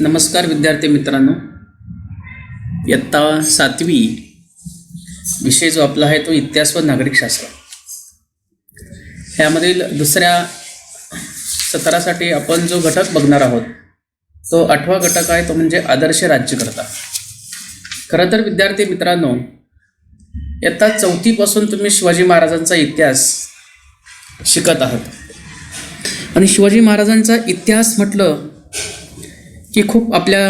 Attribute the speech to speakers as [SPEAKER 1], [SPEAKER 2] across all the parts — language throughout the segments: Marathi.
[SPEAKER 1] नमस्कार विद्यार्थी मित्रांनो, इयत्ता 7वी विषय जो आपला आहे तो इतिहास व नागरिकशास्त्र. ह्यामधील दुसऱ्या सत्रासाठी आपण जो घटक बघणार आहोत तो 8वा घटक आहे, तो म्हणजे आदर्श राज्यकर्ता. खरं तर विद्यार्थी मित्रांनो, इयत्ता 4थी पासून तुम्ही शिवाजी महाराजांचा इतिहास शिकत आहात आणि शिवाजी महाराजांचा इतिहास म्हटलं की खूप आपल्या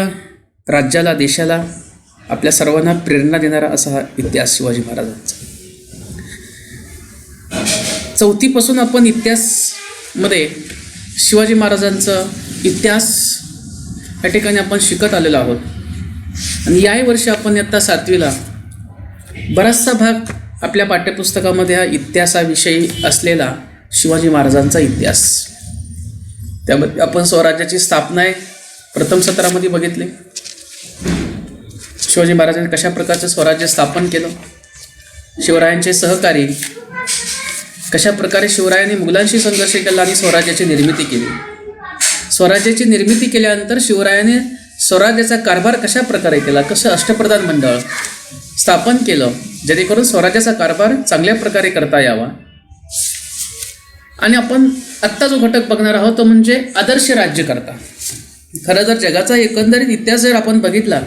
[SPEAKER 1] राज्याला, देशाला, आपल्या सर्वांना प्रेरणा देणारा असा हा इतिहास शिवाजी महाराजांचा. 4थी पासून आपण इतिहासमध्ये शिवाजी महाराजांचा इतिहास या ठिकाणी आपण शिकत आलेलो आहोत आणि याही वर्षी आपण इयत्ता 7वीला बराचसा भाग आपल्या पाठ्यपुस्तकामध्ये हा इतिहासाविषयी असलेला शिवाजी महाराजांचा इतिहास. त्यामध्ये आपण स्वराज्याची स्थापना आहे प्रथम सत्रामध्ये बघितले. शिवाजी महाराजांनी कशा प्रकारचं स्वराज्य स्थापन केलं, शिवरायांचे सहकारी, कशा प्रकारे शिवरायांनी मुघलांशी संघर्ष केला आणि स्वराज्याची निर्मिती केली. स्वराज्याची निर्मिती केल्यानंतर शिवरायाने स्वराज्याचा कारभार कशा प्रकारे केला, कसं अष्टप्रधान मंडळ स्थापन केलं जेणेकरून स्वराज्याचा कारभार चांगल्या प्रकारे करता यावा. आणि आपण आत्ता जो घटक बघणार आहोत तो म्हणजे आदर्श राज्यकर्ता. खरं जर जगाचा एकंदरीत इतिहास जर आपण बघितला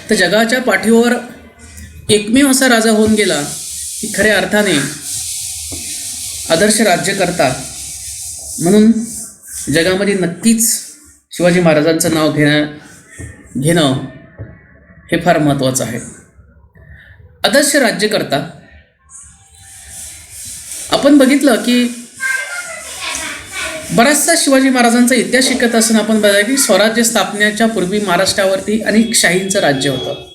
[SPEAKER 1] तर जगाच्या पाठीवर एकमेव असा राजा होऊन गेला की खऱ्या अर्थाने आदर्श राज्यकर्ता म्हणून जगामध्ये नक्कीच शिवाजी महाराजांचं नाव घेणं हे फार महत्त्वाचं आहे. आदर्श राज्यकर्ता आपण बघितलं की बराचसा शिवाजी महाराजांचा इतिहास शिकत असताना आपण बघा की स्वराज्य स्थापनेच्या पूर्वी महाराष्ट्रावरती अनेक शाहींचं राज्य होतं.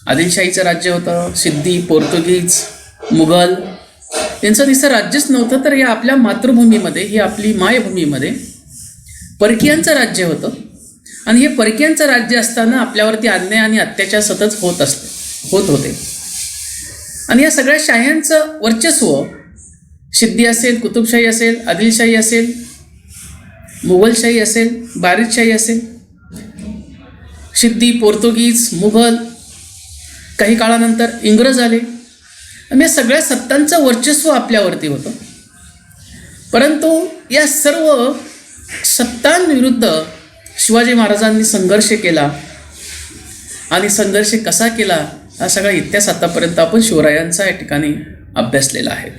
[SPEAKER 1] आदिलशाहीचं राज्य होतं, सिद्धी, पोर्तुगीज, मुघल यांचं नुसतं राज्यच नव्हतं, तर या आपल्या मातृभूमीमध्ये, ही आपली मायभूमीमध्ये परकीयांचं राज्य होतं. आणि हे परकीयांचं राज्य असताना आपल्यावरती अन्याय आणि अत्याचार सतत होत होते. आणि या सगळ्या शाह्यांचं वर्चस्व, सिद्धी असेल, कुतुबशाही असेल, आदिलशाही असेल, मुघलशाही असेल, बारिदशाही असेल, सिद्धी, पोर्तुगीज, मुघल, काही काळानंतर इंग्रज आले आणि या सगळ्या सत्तांचं वर्चस्व आपल्यावरती होतं. परंतु या सर्व सत्तांविरुद्ध शिवाजी महाराजांनी संघर्ष केला आणि संघर्ष कसा केला हा सगळा इतिहास आतापर्यंत आपण शिवरायांचा या ठिकाणी अभ्यासलेला आहे.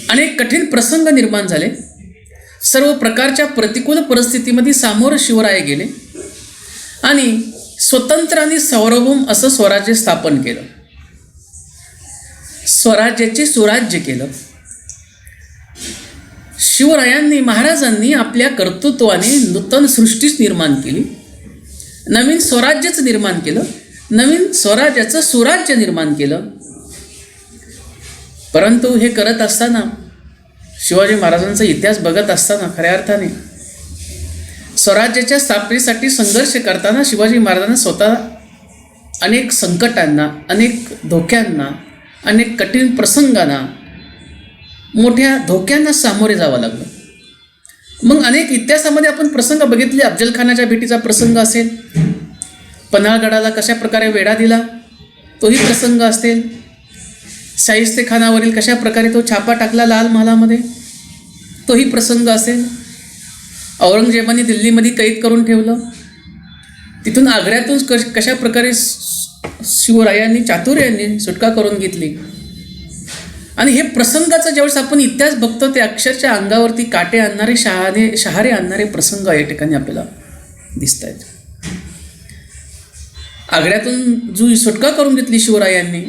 [SPEAKER 1] अनेक कठीण प्रसंग निर्माण झाले. सर्व प्रकारच्या प्रतिकूल परिस्थितीमध्ये सामोरं शिवराय गेले आणि स्वतंत्र आणि सार्वभौम असं स्वराज्य स्थापन केलं. स्वराज्याचे सुराज्य केलं. शिवरायांनी, महाराजांनी आपल्या कर्तृत्वाने नूतन सृष्टीच निर्माण केली, नवीन स्वराज्यच निर्माण केलं, नवीन स्वराज्याचं सुराज्य निर्माण केलं. परंतु हे करत असताना, शिवाजी महाराजांचा इतिहास बघत असताना खऱ्या अर्थाने स्वराज्याच्या स्थापनेसाठी संघर्ष करताना शिवाजी महाराजांना स्वतः अनेक संकटांना, अनेक धोक्यांना, अनेक कठीण प्रसंगांना, मोठ्या धोक्यांना सामोरे जावं लागलं. मग अनेक इतिहासामध्ये आपण प्रसंग बघितले. अफजलखानाच्या भेटीचा प्रसंग असेल, पन्हाळगडाला कशा प्रकारे वेढा दिला तोही प्रसंग असेल, शाहिस्तेखानावरील कशा प्रकारे तो छापा टाकला लाल महालामध्ये तोही प्रसंग असेल, औरंगजेबाने दिल्लीमध्ये कैद करून ठेवलं, तिथून आग्र्यातून कशा प्रकारे शिवरायांनी चातुर्याने सुटका करून घेतली. आणि हे प्रसंगाचा ज्यावेळेस आपण इतिहास बघतो ते अक्षरशः अंगावरती काटे आणणारे, शहारे आणणारे प्रसंग या ठिकाणी आपल्याला दिसत आहेत. आग्र्यातून जो सुटका करून घेतली शिवरायांनी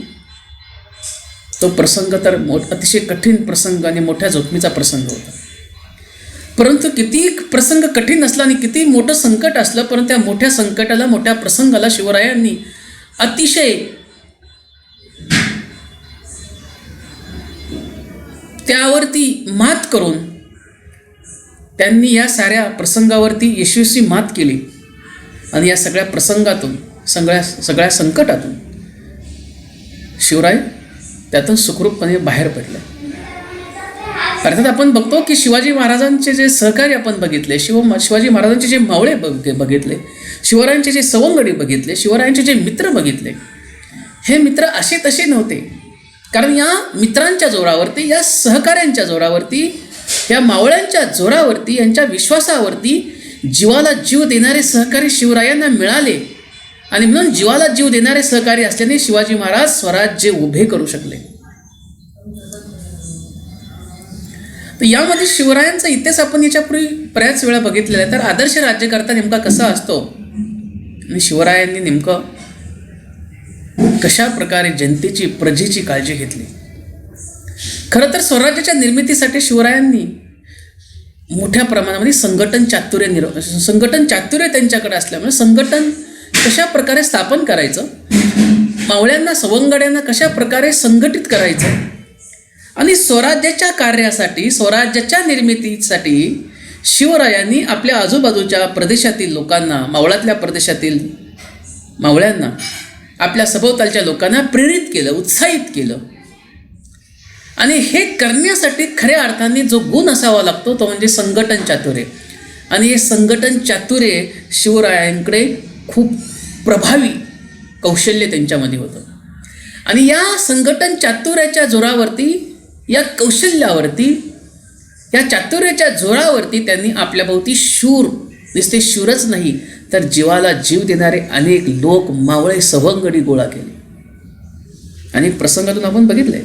[SPEAKER 1] तो प्रसंग तर अतिशय कठीण प्रसंग आणि मोठ्या जोखमीचा प्रसंग होता. परंतु किती प्रसंग कठीण असला आणि किती मोठं संकट असलं, परंतु त्या मोठ्या संकटाला, मोठ्या प्रसंगाला शिवरायांनी अतिशय त्यावरती मात करून त्यांनी या साऱ्या प्रसंगावरती यशस्वी मात केली. आणि या सगळ्या प्रसंगातून, सगळ्या संकटातून शिवराय त्यातून सुखरूपपणे बाहेर पडले. अर्थात आपण बघतो की शिवाजी महाराजांचे जे सहकारी आपण बघितले, शिवाजी महाराजांचे जे मावळे बघितले, शिवरायांचे जे सवंगडी बघितले, शिवरायांचे जे मित्र बघितले, हे मित्र असे तसे नव्हते. कारण या मित्रांच्या जोरावरती, या सहकाऱ्यांच्या जोरावरती, या मावळ्यांच्या जोरावरती, यांच्या विश्वासावरती जीवाला जीव देणारे सहकारी शिवरायांना मिळाले. आणि म्हणून जीवाला जीव देणारे सहकारी असल्याने शिवाजी महाराज स्वराज्य उभे करू शकले. तर यामध्ये शिवरायांचा इतिहास आपण याच्यापूर्वी बऱ्याच वेळा बघितलेला आहे. तर आदर्श राज्यकर्ता नेमका कसा असतो आणि शिवरायांनी नेमकं कशा प्रकारे जनतेची, प्रजेची काळजी घेतली. खरं तर स्वराज्याच्या निर्मितीसाठी शिवरायांनी मोठ्या प्रमाणामध्ये संघटन चातुर्य त्यांच्याकडे असल्यामुळे संघटन कशा प्रकारे स्थापन करायचं, मावळ्यांना, सवंगड्यांना कशा प्रकारे संघटित करायचं आणि स्वराज्याच्या कार्यासाठी, स्वराज्याच्या निर्मितीसाठी शिवरायांनी आपल्या आजूबाजूच्या प्रदेशातील लोकांना, मावळातल्या प्रदेशातील मावळ्यांना, आपल्या सभोवतालच्या लोकांना प्रेरित केलं, उत्साहित केलं. आणि हे करण्यासाठी खऱ्या अर्थाने जो गुण असावा लागतो तो म्हणजे संघटन चातुर्य. आणि हे संघटन चातुर्य शिवरायांकडे खूप प्रभावी कौशल्य त्यांच्यामध्ये होतं. आणि या संघटन चातुर्याच्या जोरावरती, या कौशल्यावरती, या चातुर्याच्या जोरावरती त्यांनी आपल्याभोवती नुसते शूरच नाही तर जीवाला जीव देणारे अनेक लोक, मावळे, सवंगडी गोळा केले. अनेक प्रसंगातून आपण बघितले.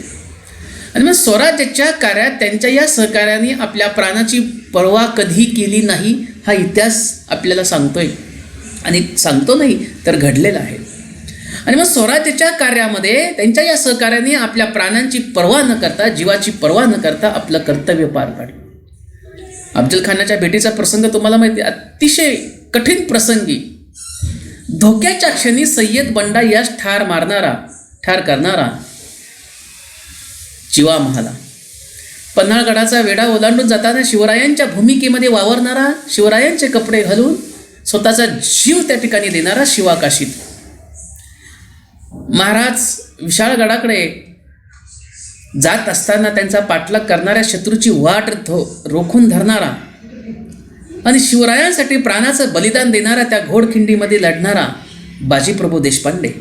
[SPEAKER 1] आणि मग स्वराज्याच्या कार्यात त्यांच्या या सहकार्याने आपल्या प्राणाची पर्वा कधी केली नाही हा इतिहास आपल्याला सांगतोय. आणि सांगतो नाही तर घडलेला आहे. आणि मग स्वराज्याच्या कार्यामध्ये त्यांच्या या सहकार्याने आपल्या प्राणांची पर्वा न करता, जीवाची पर्वा न करता आपलं कर्तव्य पार पाडलं. अफजल खानाच्या भेटीचा प्रसंग तुम्हाला माहिती आहे. अतिशय कठीण प्रसंगी धोक्याच्या क्षणी सय्यद बंडा यास ठार करणारा चिवा महाला, पन्हाळगडाचा वेढा ओलांडून जाताना शिवरायांच्या भूमिकेमध्ये वावरणारा, शिवरायांचे कपडे घालून स्वतःचा जीव त्या ठिकाणी देणारा शिवाकाशीत, महाराज विशाळगडाकडे जात असताना त्यांचा पाठलाग करणाऱ्या शत्रूची वाट रोखून धरणारा आणि शिवरायांसाठी प्राणाचं बलिदान देणारा, त्या घोडखिंडीमध्ये लढणारा बाजीप्रभू देशपांडे,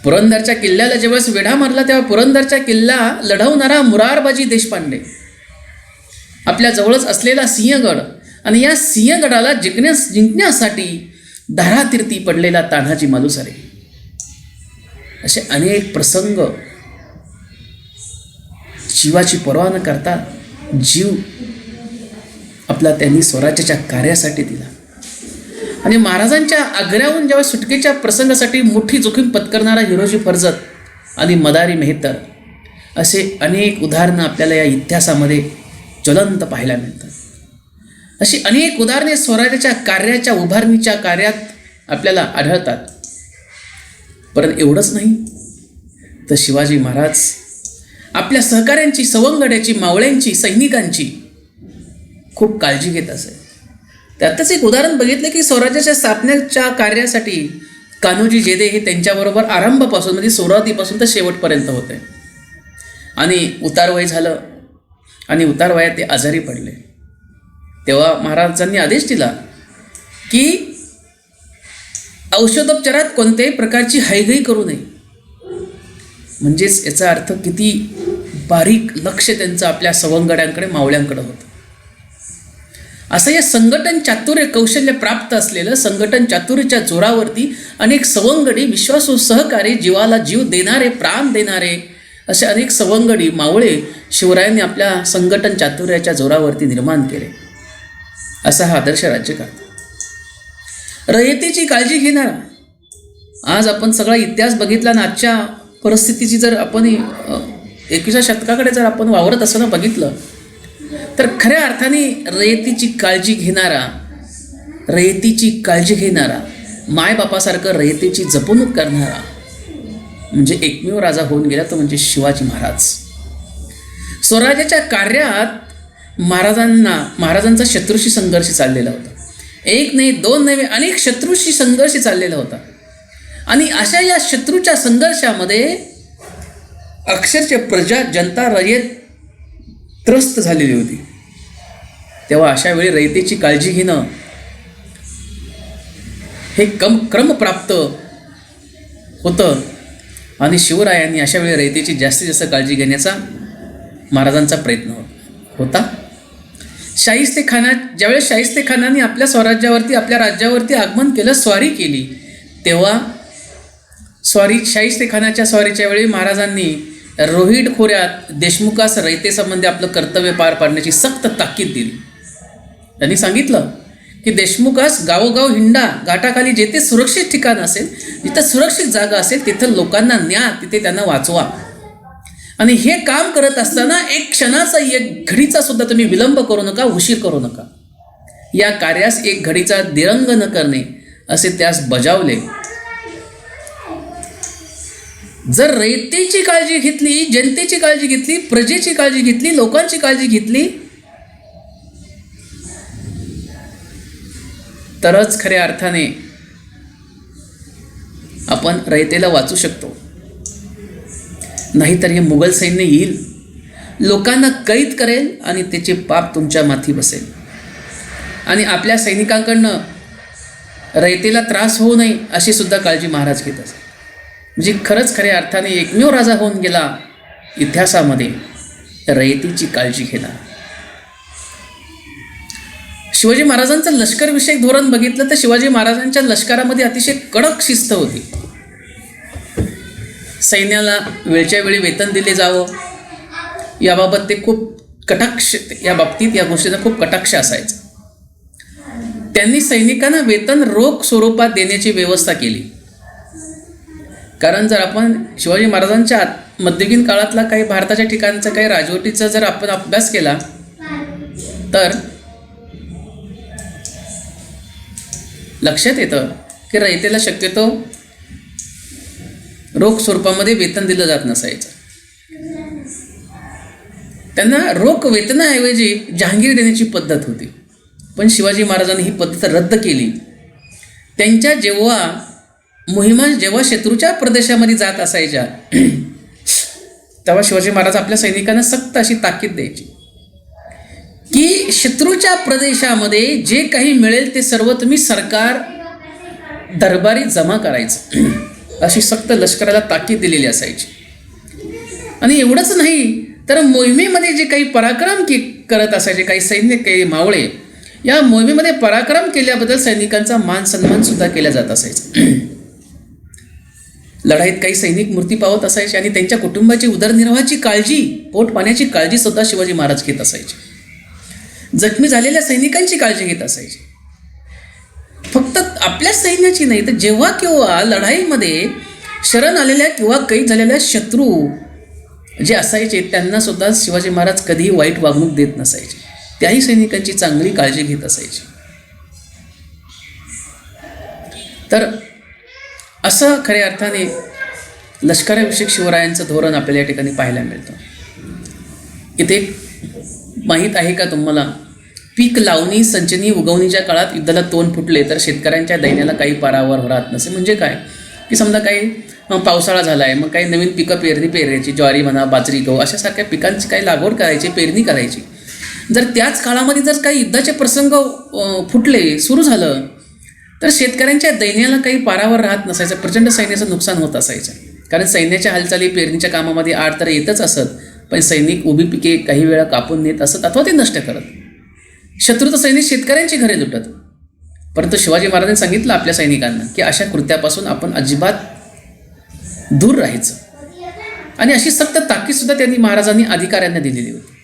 [SPEAKER 1] पुरंदरच्या किल्ल्याला जेव्हा वेढा मारला तेव्हा पुरंदरच्या किल्ला लढवणारा मुरारबाजी देशपांडे, आपल्या जवळच असलेला सिंहगड आणि या सिंहगडाला जिंकण्यासाठी धारातीर्थी पडलेला तान्हाजी मालुसरे, असे अनेक प्रसंग जीवाची पर्वा न करता जीव आपला त्यांनी स्वराज्याच्या कार्यासाठी दिला. आणि महाराजांच्या आग्र्याहून जेव्हा सुटकेच्या प्रसंगासाठी मोठी जोखीम पत्करणारा हिरोजी फर्जत आणि मदारी मेहतर, असे अनेक उदाहरणं आपल्याला या इतिहासामध्ये ज्वलंत पाहायला मिळतात. अशी अनेक उदाहरणे स्वराज्याच्या कार्याच्या, उभारणीच्या कार्यात आपल्याला आढळतात. परंतु एवढंच नाही तर शिवाजी महाराज आपल्या सहकाऱ्यांची, सवंगड्याची, मावळ्यांची, सैनिकांची खूप काळजी घेत असे. त्यातच एक उदाहरण बघितलं की स्वराज्याच्या स्थापनेच्या कार्यासाठी कान्होजी जेदे हे त्यांच्याबरोबर आरंभापासून, म्हणजे सुरुवातीपासून तर शेवटपर्यंत होते. आणि उतारवय झालं आणि उतारवयात ते आजारी पडले. तेव्हा महाराजांनी आदेश दिला की औषधोपचारात कोणत्याही प्रकारची हैगई करू नये. म्हणजेच याचा अर्थ किती बारीक लक्ष त्यांचं आपल्या सवंगड्यांकडे, मावळ्यांकडे होतं. असं या संघटन चातुर्य कौशल्य प्राप्त असलेलं, संघटन चातुर्याच्या जोरावरती अनेक सवंगडी, विश्वासू सहकारी, जीवाला जीव देणारे, प्राण देणारे असे अनेक सवंगडी, मावळे शिवरायांनी आपल्या संघटन चातुर्याच्या जोरावरती निर्माण केले. असा हा आदर्श राज्यकर्ता, रयतेची काळजी घेणारा. आज आपण सगळा इतिहास बघितला ना, आजच्या परिस्थितीची जर आपण 21व्या शतकाकडे जर आपण वावरत असताना बघितलं तर खऱ्या अर्थाने रयतेची काळजी घेणारा, मायबापासारखं रयतेची जपणूक करणारा म्हणजे एकमेव राजा होऊन गेला तो म्हणजे शिवाजी महाराज. स्वराज्याच्या कार्यात महाराजांचा शत्रूशी संघर्ष चाललेला होता. एक नाही, दोन नव्हे, अनेक शत्रूशी संघर्ष चाललेला होता. आणि अशा या शत्रूच्या संघर्षामध्ये अक्षरशः प्रजा, जनता, रयत त्रस्त झालेली होती. तेव्हा अशा वेळी रयतेची काळजी घेणं हे क्रमप्राप्त होतं आणि शिवरायांनी अशा वेळी रयतेची जास्तीत जास्त काळजी घेण्याचा महाराजांचा प्रयत्न होता. ज्यावेळेस शाहिस्तेखानाने आपल्या स्वराज्यावरती, आपल्या राज्यावरती आगमन केलं, स्वारी केली, तेव्हा शाहिस्तेखानाच्या स्वारीच्या वेळी महाराजांनी रोहिड खोऱ्यात देशमुखास रयतेसंबंधी आपलं कर्तव्य पार पाडण्याची सक्त ताकीद दिली. त्यांनी सांगितलं की देशमुखास गावोगाव हिंडा, घाटाखाली जेथे सुरक्षित ठिकाण असेल, जिथं सुरक्षित जागा असेल तिथं लोकांना न्या, तिथे त्यांना वाचवा. आणि हे काम करत असताना एक क्षणाचा, एक घडीचा सुद्धा तुम्ही विलंब करू नका, उशीर करू नका. या कार्यास एक घडीचा दिरंग न करणे असे त्यास बजावले. जर रयतेची काळजी घेतली, जनतेची काळजी घेतली, प्रजेची काळजी घेतली, लोकांची काळजी घेतली, तरच खऱ्या अर्थाने आपण रयतेला वाचू शकतो. नाहीतर हे मुघल सैन्य येईल, लोकांना कैद करेल आणि त्याचे पाप तुमच्या माथी बसेल. आणि आपल्या सैनिकांकडनं रयतेला त्रास होऊ नये अशी सुद्धा काळजी महाराज घेत असत. म्हणजे खरंच खऱ्या अर्थाने एकमेव राजा होऊन गेला इतिहासामध्ये रयतेची काळजी घेणार. शिवाजी महाराजांचं लष्करविषयक धोरण बघितलं तर शिवाजी महाराजांच्या लष्करामध्ये अतिशय कडक शिस्त होती. सैन्याला वेळच्या वेळी वेतन दिले जावं याबाबत ते खूप कटाक्ष, या बाबतीत या गोष्टीचा खूप कटाक्ष असायचा. त्यांनी सैनिकांना वेतन रोख स्वरूपात देण्याची व्यवस्था केली. कारण जर आपण शिवाजी महाराजांच्या मध्ययुगीन काळातला काही भारताच्या ठिकाणचा काही राजवटीचा जर आपण अभ्यास केला तर लक्षात येतं की रयतेला शक्यतो रोख स्वरूपामध्ये वेतन दिलं जात नसायचं. त्यांना रोख वेतनाऐवजी जहांगीर देण्याची पद्धत होती. पण शिवाजी महाराजांनी ही पद्धत रद्द केली. त्यांच्या जेव्हा शत्रूच्या प्रदेशामध्ये जात असायच्या तेव्हा शिवाजी महाराज आपल्या सैनिकांना सक्त अशी ताकीद द्यायची की शत्रूच्या प्रदेशामध्ये जे काही मिळेल ते सर्व तुम्ही सरकार दरबारी जमा करायचं, अशी सक्त लष्कराला ताकीद दिलेली असायची. आणि एवढंच नाही तर मोहिमेमध्ये जे काही पराक्रम करत असायचे काही सैन्य, काही मावळे, या मोहिमेमध्ये पराक्रम केल्याबद्दल सैनिकांचा मान सन्मान सुद्धा केला जात असायचा. लढाईत काही सैनिक मृत्यू पावत असायचे आणि त्यांच्या कुटुंबाची उदरनिर्वाहाची काळजी, पोट पाण्याची काळजी सुद्धा शिवाजी महाराज घेत असायचे. जखमी झालेल्या सैनिकांची काळजी घेत असायचे. फक्त आपल्या सैन्याची नाही तर जेव्हा केव्हा लढाईमध्ये शरण आलेल्या किंवा कैद झालेल्या शत्रू जे असायचे त्यांना सुद्धा शिवाजी महाराज कधीही वाईट वागणूक देत नसायचे. त्याही सैनिकांची चांगली काळजी घेत असायचे. तर असं खऱ्या अर्थाने लष्कराविषयक शिवरायांचं धोरण आपल्याला या ठिकाणी पाहायला मिळतं. इथे माहीत आहे का तुम्हाला, पीक लावणी, संचनी, उगवणीच्या काळात युद्धाला तोंड फुटले तर शेतकऱ्यांच्या दैन्याला काही पारावर राहत नसे. म्हणजे काय की समजा काही पावसाळा झाला आहे, मग काही नवीन पिकं पेरायची, ज्वारी म्हणा, बाजरी, गहू अशासारख्या पिकांची काही लागवड करायची, पेरणी करायची. जर त्याच काळामध्ये जर काही युद्धाचे प्रसंग फुटले, सुरू झालं, तर शेतकऱ्यांच्या दैन्याला काही पारावर राहत नसायचं. प्रचंड सैन्याचं नुकसान होत असायचं. कारण सैन्याच्या हालचाली पेरणीच्या कामामध्ये आड तर येतच असत, पण सैनिक उभी पिके काही वेळा कापून नेत असत अथवा ते नष्ट करत. शत्रूचं सैनिक शेतकऱ्यांची घरे लुटत. परंतु शिवाजी महाराजांनी सांगितलं आपल्या सैनिकांना की अशा कृत्यापासून आपण अजिबात दूर राहायचं. आणि अशी सक्त ताकीदसुद्धा त्यांनी महाराजांनी अधिकाऱ्यांना दिलेली होती.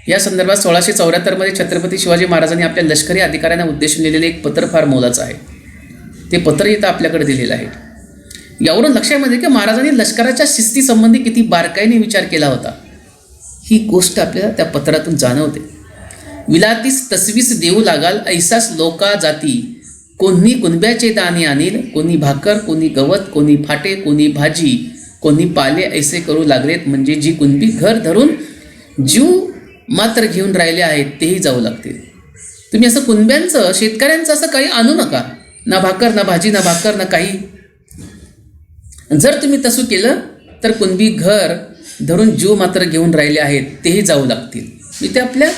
[SPEAKER 1] या संदर्भात 1674 छत्रपती शिवाजी महाराजांनी आपल्या लष्करी अधिकाऱ्यांना उद्देशून लिहिलेले एक पत्र फार मोलाचं आहे. ते पत्र इथं आपल्याकडे दिलेलं आहे. यावरून लक्षामध्ये की महाराजांनी लष्कराच्या शिस्तीसंबंधी किती बारकाईने विचार केला होता ही गोष्ट आपल्याला त्या पत्रातून जाणवते. विलातीस तसवीस देऊ लागाल ऐसाच लोका जाती, कोणी कुणब्याचे दाणे आणील, कोणी भाकर, कोणी गवत, कोणी फाटे, कोणी भाजी, कोणी पाले ऐसे करू लागलेत. म्हणजे जी कुणबी घर धरून जीव मात्र घेऊन राहिले आहेत तेही जाऊ लागतील. तुम्ही असं कुणब्यांचं, शेतकऱ्यांचं असं काही आणू नका, ना भाकर, ना भाजी, ना भाकर, ना काही. जर तुम्ही तसं केलं तर कुणबी घर धरून जीव मात्र घेऊन राहिले आहेत तेही जाऊ लागतील. मी ते आपल्या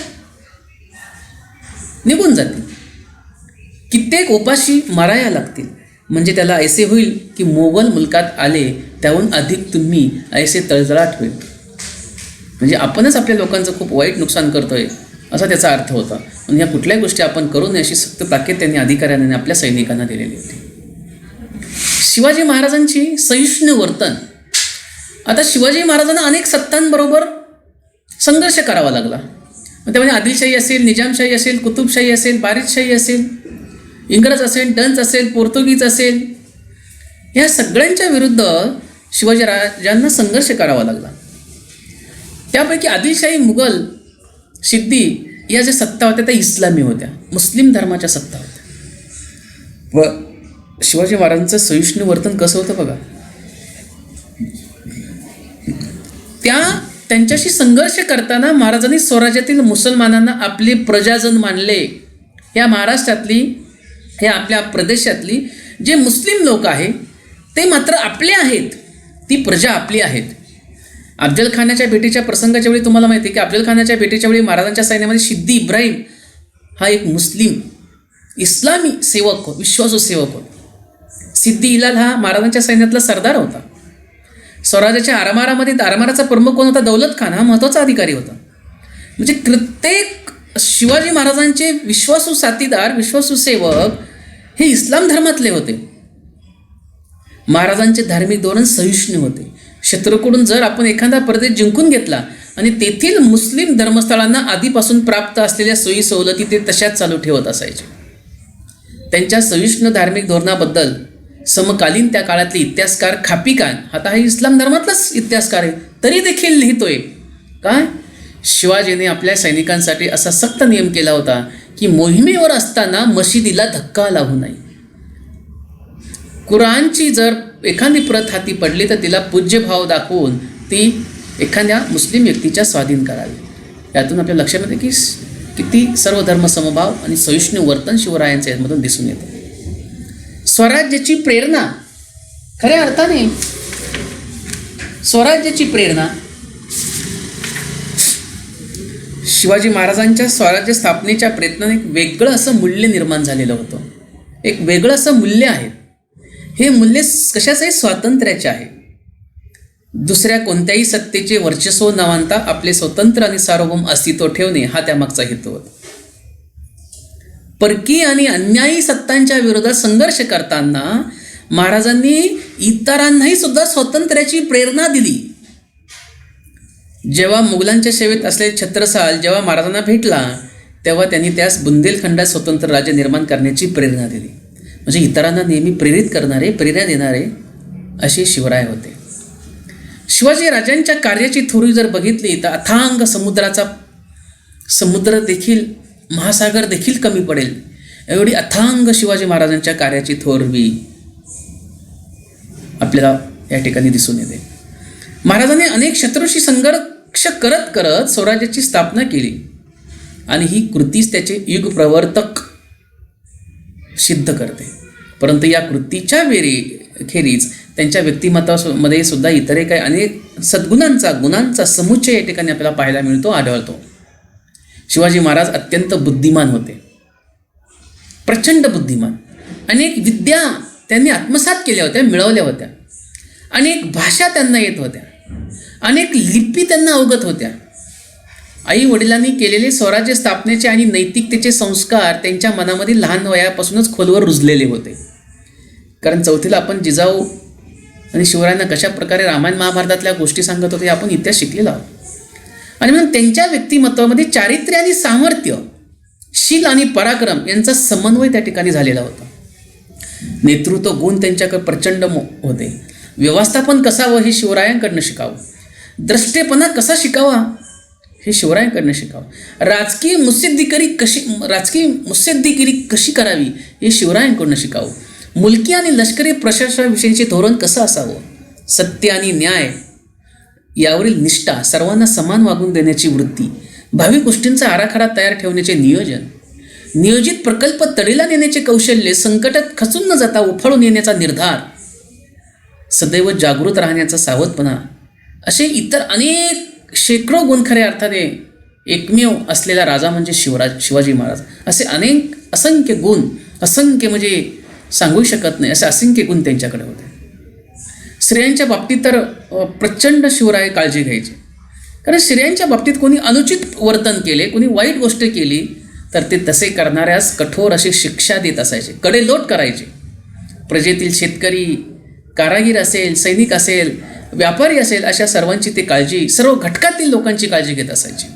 [SPEAKER 1] निघून जातील. कित्येक उपाशी माराया लागतील, म्हणजे त्याला ऐसे होईल की मोगल मुलकात आले त्याहून अधिक तुम्ही ऐसे तळतळाट होईल. म्हणजे आपणच आपल्या लोकांचं खूप वाईट नुकसान करतोय असा त्याचा अर्थ होता. आणि या कुठल्याही गोष्टी आपण करू नये अशी सक्त ताकीद त्यांनी अधिकाऱ्यांनी आपल्या सैनिकांना दिलेली होती. शिवाजी महाराजांची सहिष्णू वर्तन. आता शिवाजी महाराजांना अनेक सत्तांबरोबर संघर्ष करावा लागला. त्यामध्ये आदिलशाही असेल, निजामशाही असेल, कुतुबशाही असेल, बारिशशाही असेल, इंग्रज असेल, डच असेल, पोर्तुगीज असेल, या सगळ्यांच्या विरुद्ध शिवाजीराजांना संघर्ष करावा लागला. त्यापैकी आदिलशाही, मुघल, सिद्दी या ज्या सत्ता होत्या त्या इस्लामी होत्या, मुस्लिम धर्माच्या सत्ता होत्या. व शिवाजी महाराजांचं सहिष्णू वर्तन कसं होतं बघा. त्यांच्याशी संघर्ष करताना महाराजांनी स्वराज्यातील मुसलमानांना आपले प्रजाजन मानले. या महाराष्ट्रातली, या आपल्या प्रदेशातली जे मुस्लिम लोक आहेत ते मात्र आपले आहेत, ती प्रजा आपली आहेत. अफजलखानाच्या भेटीच्या प्रसंगाच्या वेळी तुम्हाला माहिती आहे की अफजलखानाच्या भेटीच्या वेळी महाराजांच्या सैन्यामध्ये सिद्दी इब्राहिम हा एक मुस्लिम इस्लामी सेवक, विश्वासू सेवक होता. सिद्दी इलाल हा महाराजांच्या सैन्यातला सरदार होता. स्वराज्याच्या आरमारामध्ये आरमाराचा प्रमुख कोण होता? दौलत खान हा महत्त्वाचा अधिकारी होता. म्हणजे प्रत्येक शिवाजी महाराजांचे विश्वासू साथीदार, विश्वासू सेवक हे इस्लाम धर्मातले होते. महाराजांचे धार्मिक धोरण सहिष्णू होते. शत्रूकडून जर आपण एखादा प्रदेश जिंकून घेतला आणि तेथील मुस्लिम धर्मस्थळांना आधीपासून प्राप्त असलेल्या सोयी सवलती ते तशाच चालू ठेवत असायचे. त्यांच्या सहिष्णू धार्मिक धोरणाबद्दल समकालीन त्या काळातले इतिहासकार खापिकान, आता हा इस्लाम धर्मातलाच इतिहासकार आहे, तरी देखील लिहितोय काय, शिवाजीने आपल्या सैनिकांसाठी असा सक्त नियम केला होता की मोहिमेवर असताना मशिदीला धक्का लागू नये. कुराणची जर एखादी प्रत हाती पडली तर तिला पूज्यभाव दाखवून ती एखाद्या मुस्लिम व्यक्तीच्या स्वाधीन करावी. यातून आपल्या लक्षात येते की किती सर्वधर्म समभाव आणि सहिष्णू वर्तन शिवरायांच्या यामधून दिसून येतं. स्वराज्याची प्रेरणा, खऱ्या अर्थाने स्वराज्याची प्रेरणा शिवाजी महाराजांच्या स्वराज्य स्थापनेच्या प्रयत्नाने एक वेगळं असं मूल्य निर्माण झालेलं होतं. एक वेगळं असं मूल्य आहे. हे मूल्य कशाचं आहे? स्वातंत्र्याचे आहे. दुसऱ्या कोणत्याही सत्तेचे वर्चस्व न मानता आपले स्वतंत्र आणि सार्वभौम अस्तित्व ठेवणे हा त्यामागचा हेतू होता. परकीय आणि अन्यायी सत्तांच्या विरोधात संघर्ष करताना महाराजांनी इतरांनाही सुद्धा स्वातंत्र्याची प्रेरणा दिली. जेव्हा मुघलांच्या सेवेत असलेले छत्रसाल जेव्हा महाराजांना भेटला तेव्हा त्यांनी त्यास बुंदेलखंडात स्वतंत्र राज्य निर्माण करण्याची प्रेरणा दिली. म्हणजे इतरांना नेहमी प्रेरित करणारे, प्रेरणा देणारे असे शिवराय होते. शिवाजी राजांच्या कार्याची थोडी जर बघितली तर अथांग समुद्र देखील, महासागर देखील कमी पडेल एवढी अथांग शिवाजी महाराजांच्या कार्याची थोरवी आपल्याला या ठिकाणी दिसून येते. महाराजांनी अनेक शत्रूशी संघर्ष करत करत स्वराज्याची स्थापना केली आणि ही कृतीच त्याचे युग प्रवर्तक सिद्ध करते. परंतु या कृतीच्या खेरीज त्यांच्या व्यक्तिमत्वामध्ये सुद्धा इतरही काही अनेक गुणांचा समुच्चय या ठिकाणी आपल्याला पाहायला मिळतो, आढळतो. शिवाजी महाराज अत्यंत बुद्धिमान होते, प्रचंड बुद्धिमान. अनेक विद्या त्यांनी आत्मसात केल्या होत्या, मिळवल्या होत्या. अनेक भाषा त्यांना येत होत्या, अनेक लिपी त्यांना अवगत होत्या. आई वडिलांनी केलेले स्वराज्य स्थापनेचे आणि नैतिकतेचे संस्कार त्यांच्या मनामध्ये लहान वयापासूनच खोलवर रुजलेले होते. कारण चौथीला आपण जिजाऊ आणि शिवरायांना कशा प्रकारे रामायण महाभारतातल्या गोष्टी सांगत होते आपण इतिहास शिकलेला आहोत. आणि म्हणून त्यांच्या व्यक्तिमत्वामध्ये चारित्र्य आणि सामर्थ्य, शील आणि पराक्रम यांचा समन्वय त्या ठिकाणी झालेला होता. नेतृत्व गुण त्यांच्याकडे प्रचंड होते. व्यवस्थापन कसावं हे शिवरायांकडनं शिकावं. द्रष्टेपणा कसा शिकावा हे शिवरायांकडनं शिकावं. राजकीय मुत्सद्दीगिरी कशी करावी हे शिवरायांकडनं शिकावं. मुलकी आणि लष्करी प्रशासनाविषयीचे धोरण कसं असावं, सत्य आणि न्याय यावरील निष्ठा, सर्वांना समान वागून देण्याची वृत्ती, भावी गोष्टींचा आराखडा तयार ठेवण्याचे नियोजन, नियोजित प्रकल्प तडीला नेण्याचे कौशल्य, संकटात खचून न जाता उफाळून येण्याचा निर्धार, सदैव जागृत राहण्याचा सावधपणा, असे इतर अनेक शेकडो गुण खऱ्या अर्थाने एकमेव असलेला राजा म्हणजे शिवाजी महाराज. असे असंख्य गुण, असंख्य म्हणजे सांगू शकत नाही असे असंख्य गुण त्यांच्याकडे होते. स्त्रियांच्या बाबतीत तर प्रचंड शिवराय काळजी घ्यायचे. कारण स्त्रियांच्या बाबतीत कोणी अनुचित वर्तन केले, कोणी वाईट गोष्ट केली तर ते तसे करणाऱ्यास कठोर अशी शिक्षा देत असायचे, कडेलोट करायचे. प्रजेतील शेतकरी, कारागीर असेल, सैनिक असेल, व्यापारी असेल, अशा सर्वांची ते काळजी, सर्व घटकातील लोकांची काळजी घेत असायची.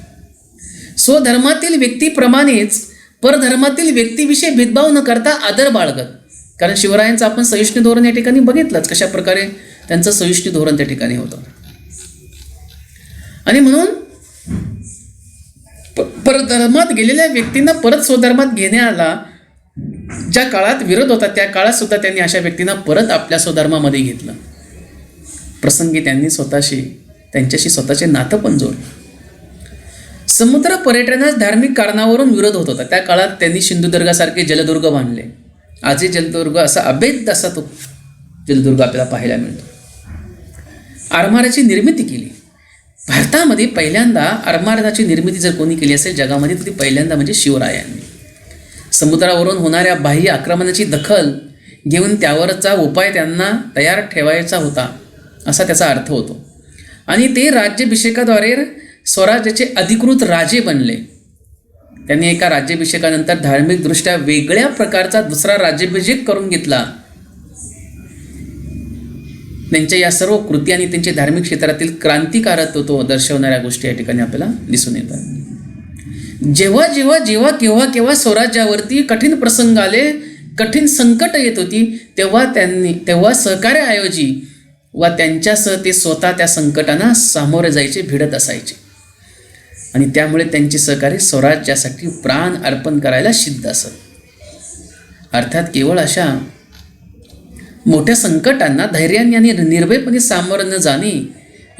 [SPEAKER 1] स्वधर्मातील व्यक्तीप्रमाणेच परधर्मातील व्यक्तीविषयी भेदभाव न करता आदर बाळगत. कारण शिवरायांचं आपण सहिष्णू धोरण या ठिकाणी बघितलंच, कशा प्रकारे त्यांचं सहिष्णू धोरण त्या ठिकाणी होतं. आणि म्हणून परधर्मात गेलेल्या व्यक्तींना परत स्वधर्मात घेण्याला ज्या काळात विरोध होता त्या काळात सुद्धा त्यांनी अशा व्यक्तींना परत आपल्या स्वधर्मामध्ये घेतलं. प्रसंगी त्यांनी त्यांच्याशी स्वतःचे नातं पण जोडलं. समुद्र पर्यटनास धार्मिक कारणावरून विरोध होत होता. त्या काळात त्यांनी सिंधुदुर्गासारखे जलदुर्ग बांधले. आजही जलदुर्ग असा अभेद्य असा तो जलदुर्ग आपल्याला पाहायला मिळतो. आरमाराची निर्मिती केली. भारतामध्ये पहिल्यांदा आरमाराची निर्मिती जर कोणी केली असेल जगामध्ये तर ती पहिल्यांदा म्हणजे शिवरायांनी. समुद्रावरून होणाऱ्या बाह्य आक्रमणाची दखल घेऊन त्यावरचा उपाय त्यांना तयार ठेवायचा होता असा त्याचा अर्थ होतो. आणि ते राज्याभिषेकाद्वारे स्वराज्याचे अधिकृत राजे बनले. त्यांनी एका राज्याभिषेकानंतर धार्मिकदृष्ट्या वेगळ्या प्रकारचा दुसरा राज्याभिषेक करून घेतला. त्यांच्या या सर्व कृती आणि त्यांचे धार्मिक क्षेत्रातील क्रांतिकारत्व दर्शवणाऱ्या गोष्टी या ठिकाणी आपल्याला दिसून येतात. जेव्हा केव्हा स्वराज्यावरती कठीण प्रसंग आले, कठीण संकट येत होती, तेव्हा सहकार्याऐवजी व त्यांच्यासह ते स्वतः त्या संकटांना सामोरे जायचे, भिडत असायचे. आणि त्यामुळे त्यांचे सहकारी स्वराज्यासाठी प्राण अर्पण करायला सिद्ध असत. अर्थात केवळ अशा मोठ्या संकटांना धैर्याने आणि निर्भयपणे सामोरं न जाणे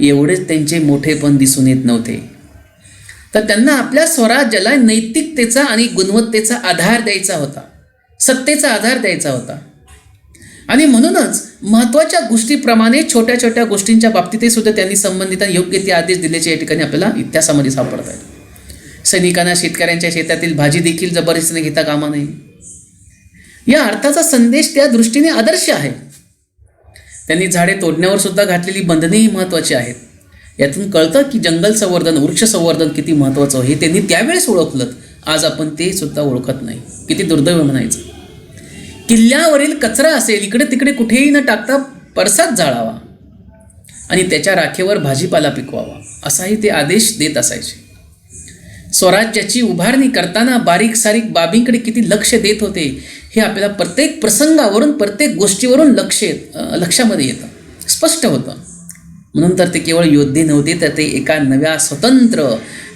[SPEAKER 1] एवढेच त्यांचे मोठेपण दिसून येत नव्हते, तर त्यांना आपल्या स्वराज्याला नैतिकतेचा आणि गुणवत्तेचा आधार द्यायचा होता, सत्तेचा आधार द्यायचा होता. आणि म्हणूनच महत्त्वाच्या गोष्टीप्रमाणे छोट्या छोट्या गोष्टींच्या बाबतीतही सुद्धा त्यांनी संबंधितांना योग्य ते आदेश दिल्याचे या ठिकाणी आपल्याला इतिहासामध्ये सापडत आहेत. सैनिकांना शेतकऱ्यांच्या शेतातील भाजी देखील जबरदस्तीने घेता कामा नये. या अर्थाचा संदेश त्या दृष्टीने आदर्श आहे. त्यांनी झाडे तोडण्यावर सुद्धा घातलेली बंधनेही महत्त्वाची आहेत. यातून कळतं की जंगल संवर्धन, वृक्ष संवर्धन किती महत्त्वाचं हे त्यांनी त्यावेळेस ओळखलं. आज आपण ते सुद्धा ओळखत नाही. किती दुर्दैव म्हणायचं. किल्ल्यावरील कचरा असेल इकडे तिकडे कुठेही न टाकता परसात जाळावा आणि त्याच्या राखेवर भाजीपाला पिकवावा असाही ते आदेश देत असायचे. स्वराज्याची उभारणी करताना बारीक सारीक बाबींकडे किती लक्ष देत होते हे आपल्याला प्रत्येक प्रसंगावरून, प्रत्येक गोष्टीवरून लक्षामध्ये येतं, स्पष्ट होतं. म्हणून तर ते केवळ योद्धे नव्हते, तर ते एका नव्या स्वतंत्र,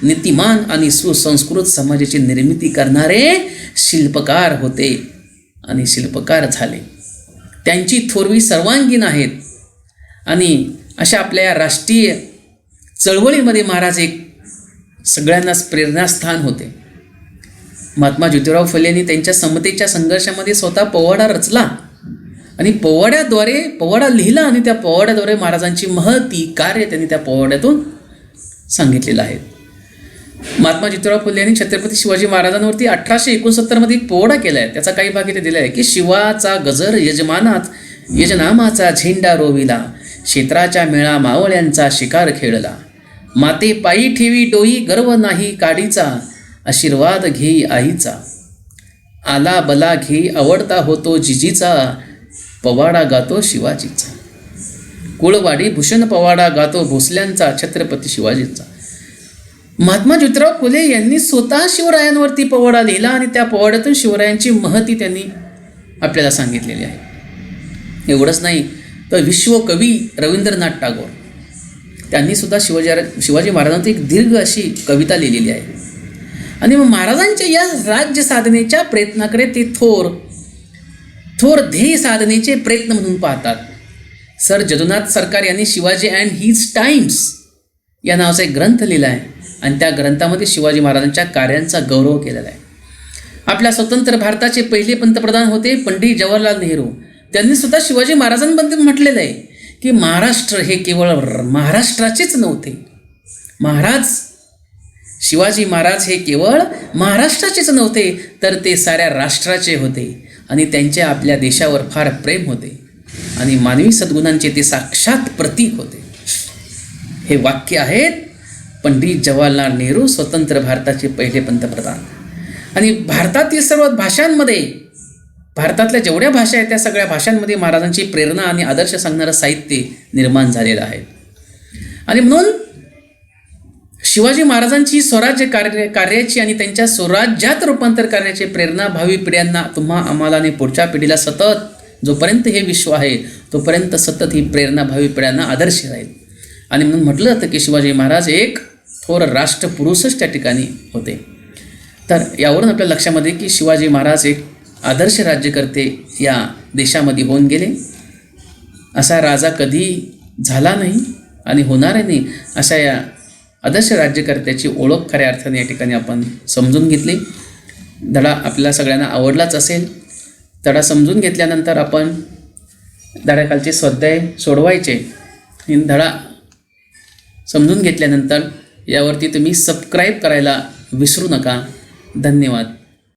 [SPEAKER 1] नीतिमान आणि सुसंस्कृत समाजाची निर्मिती करणारे शिल्पकार होते आणि शिल्पकार झाले. त्यांची थोरवी सर्वांगीण आहेत. आणि अशा आपल्या या राष्ट्रीय चळवळीमध्ये महाराज एक सगळ्यांनाच प्रेरणास्थान होते. महात्मा ज्योतिराव फुलेंनी त्यांच्या समतेच्या संघर्षामध्ये स्वतः पोवाडा रचला आणि पोवाडा लिहिला आणि त्या पोवाड्याद्वारे महाराजांची महती कार्य त्यांनी त्या पोवाड्यातून सांगितलेलं आहे. महात्मा ज्योतिराव फुले यांनी छत्रपती शिवाजी महाराजांवरती 1869 एक पोवाडा केला आहे. त्याचा काही भाग इथे दिला आहे की शिवाचा गजर यजनामाचा झेंडा रोविला, क्षेत्राच्या मेळा मावळ्यांचा शिकार खेळला, माते पायी ठेवी डोई गर्व नाही काडीचा, आशीर्वाद घेई आईचा, आला बला घेई आवडता होतो जिजीचा, पवाडा गातो शिवाजीचा, कुळवाडी भूषण पवाडा गातो भोसल्यांचा छत्रपती शिवाजीचा. महात्मा ज्योतिराव फुले यांनी स्वतः शिवरायांवरती पोवाडा लिहिला आणि त्या पोवाड्यातून शिवरायांची महती त्यांनी आपल्याला सांगितलेली आहे. एवढंच नाही तर विश्वकवी रवींद्रनाथ टागोर त्यांनी सुद्धा शिवाजी महाराजांची एक दीर्घ अशी कविता लिहिलेली आहे. आणि मग महाराजांच्या या राज्य साधनेच्या प्रयत्नाकडे ते थोर ध्येय साधनेचे प्रयत्न म्हणून पाहतात. सर जदुनाथ सरकार यांनी शिवाजी अँड हिज टाइम्स या नावाचा एक ग्रंथ लिहिला आहे आणि त्या ग्रंथामध्ये शिवाजी महाराजांच्या कार्यांचा गौरव केलेला आहे. आपल्या स्वतंत्र भारताचे पहिले पंतप्रधान होते पंडित जवाहरलाल नेहरू. त्यांनी सुद्धा शिवाजी महाराजांबद्दल म्हटलेलं आहे की महाराष्ट्र हे केवळ महाराष्ट्राचेच नव्हते, महाराज शिवाजी महाराज हे केवळ महाराष्ट्राचेच नव्हते, तर ते साऱ्या राष्ट्राचे होते आणि त्यांचे आपल्या देशावर फार प्रेम होते आणि मानवी सद्गुणांचे ते साक्षात प्रतीक होते. हे वाक्य आहेत पंडित जवाहरलाल नेहरू, स्वतंत्र भारताचे पहिले पंतप्रधान. आणि भारतातील सर्व भाषांमध्ये, भारतातल्या जेवढ्या भाषा आहेत त्या सगळ्या भाषांमध्ये महाराजांची प्रेरणा आणि आदर्श सांगणारं साहित्य निर्माण झालेलं आहे. आणि म्हणून शिवाजी महाराजांची स्वराज्य कार्याची आणि त्यांच्या स्वराज्यात रूपांतर करण्याची प्रेरणा भावी पिढ्यांना, तुम्हा आम्हाला आणि पुढच्या पिढीला सतत, जोपर्यंत हे विश्व आहे तोपर्यंत सतत ही प्रेरणा भावी पिढ्यांना आदर्श राहील. आणि म्हणून म्हटलं जातं की शिवाजी महाराज एक थोर राष्ट्रपुरुषच त्या ठिकाणी होते. तर यावरून आपल्या लक्षामध्ये की शिवाजी महाराज एक आदर्श राज्यकर्ते या देशामध्ये होऊन गेले. असा राजा कधी झाला नाही आणि होणारही नाही. अशा या आदर्श राज्यकर्त्याची ओळख खऱ्या अर्थाने या ठिकाणी आपण समजून घेतली. धडा आपल्याला सगळ्यांना आवडलाच असेल. धडा समजून घेतल्यानंतर आपण धड्याखालचे स्वाध्याय सोडवायचे. धडा समजून घेतल्यानंतर यावरती तुम्ही सबस्क्राईब करायला विसरू नका. धन्यवाद.